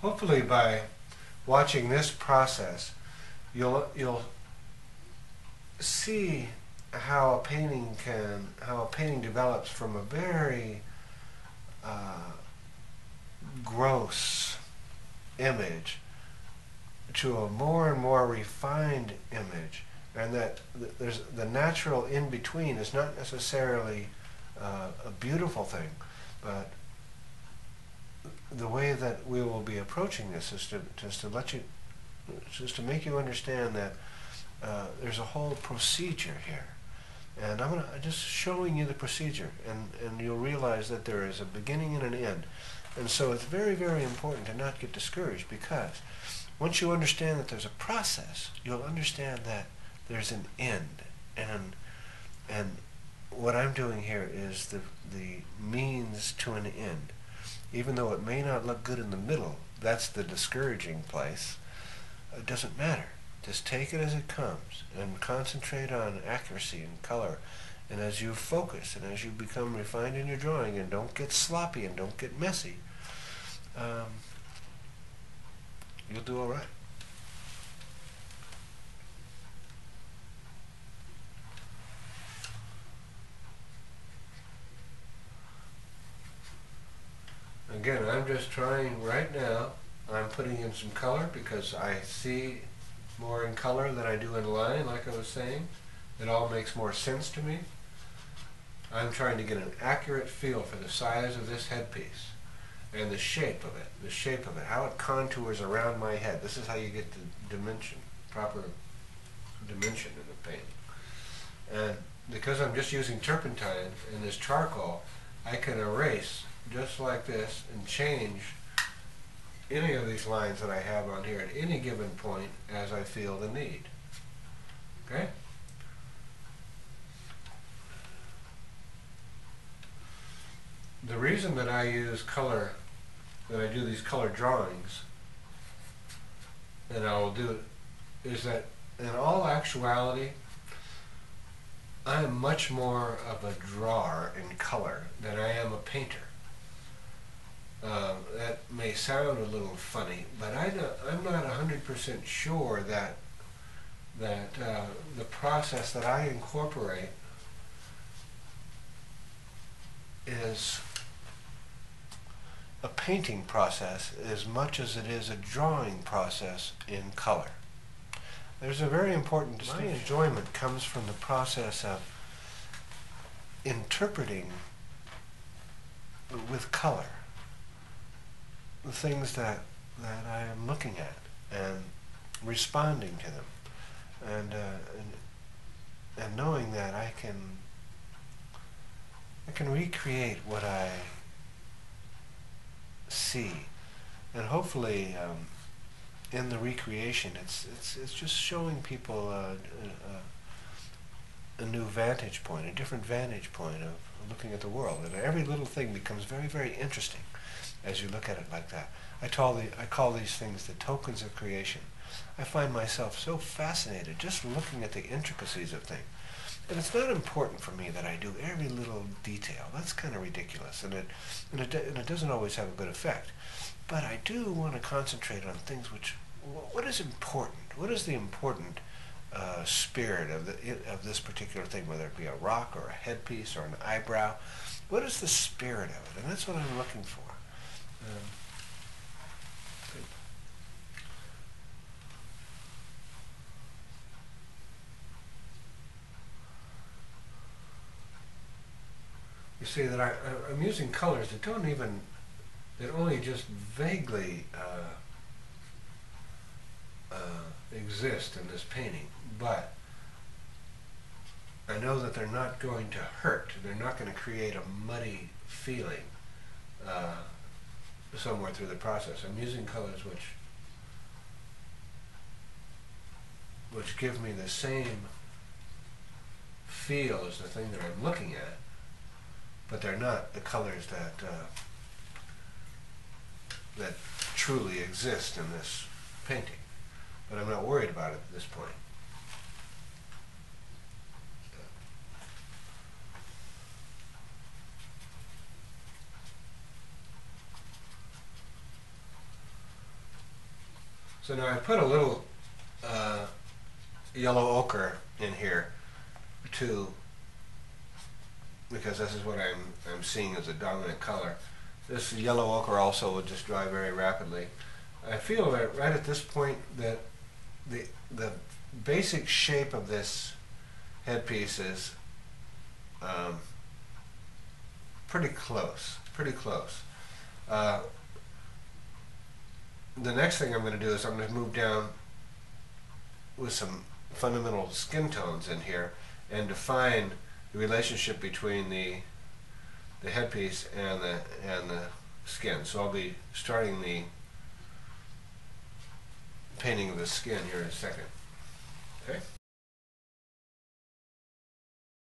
Hopefully by watching this process, you'll see how a painting develops from a very gross image to a more and more refined image, and that there's the natural in between is not necessarily a beautiful thing, but the way that we will be approaching this is to make you understand that there's a whole procedure here. And I'm just showing you the procedure, and you'll realize that there is a beginning and an end. And so it's very, very important to not get discouraged, because once you understand that there's a process, you'll understand that there's an end. And what I'm doing here is the means to an end. Even though it may not look good in the middle, that's the discouraging place. It doesn't matter. Just take it as it comes and concentrate on accuracy and color. And as you focus and as you become refined in your drawing and don't get sloppy and don't get messy, you'll do all right. Again, I'm just trying right now. I'm putting in some color because I see more in color than I do in line, like I was saying. It all makes more sense to me. I'm trying to get an accurate feel for the size of this headpiece and the shape of it, how it contours around my head. This is how you get the dimension, proper dimension in the painting. And because I'm just using turpentine and this charcoal, I can erase just like this and change any of these lines that I have on here at any given point as I feel the need. Okay? The reason that I use color, that I do these color drawings, and I will do it, is that in all actuality, I am much more of a drawer in color than I am a painter. That may sound a little funny, but I'm not 100% sure that the process that I incorporate is a painting process as much as it is a drawing process in color. There's a very important distinction. My enjoyment comes from the process of interpreting with color the things that I am looking at and responding to them, and knowing that I can recreate what I see, and hopefully in the recreation it's just showing people a new vantage point, a different vantage point of looking at the world, and every little thing becomes very, very interesting as you look at it like that. I call these things the tokens of creation. I find myself so fascinated just looking at the intricacies of things. And it's not important for me that I do every little detail. That's kind of ridiculous, and it doesn't always have a good effect. But I do want to concentrate on things which, what is important? What is the important spirit of this particular thing, whether it be a rock or a headpiece or an eyebrow? What is the spirit of it? And that's what I'm looking for. You see that I'm using colors that that only just vaguely exist in this painting, but I know that they're not going to hurt. They're not going to create a muddy feeling somewhere through the process. I'm using colors which give me the same feel as the thing that I'm looking at, but they're not the colors that truly exist in this painting. But I'm not worried about it at this point. So now I put a little yellow ochre in here too, because this is what I'm seeing as a dominant color. This yellow ochre also would just dry very rapidly. I feel that right at this point that the basic shape of this headpiece is pretty close. The next thing I'm going to do is I'm going to move down with some fundamental skin tones in here and define the relationship between the headpiece and the skin. So I'll be starting the painting of the skin here in a second. Okay.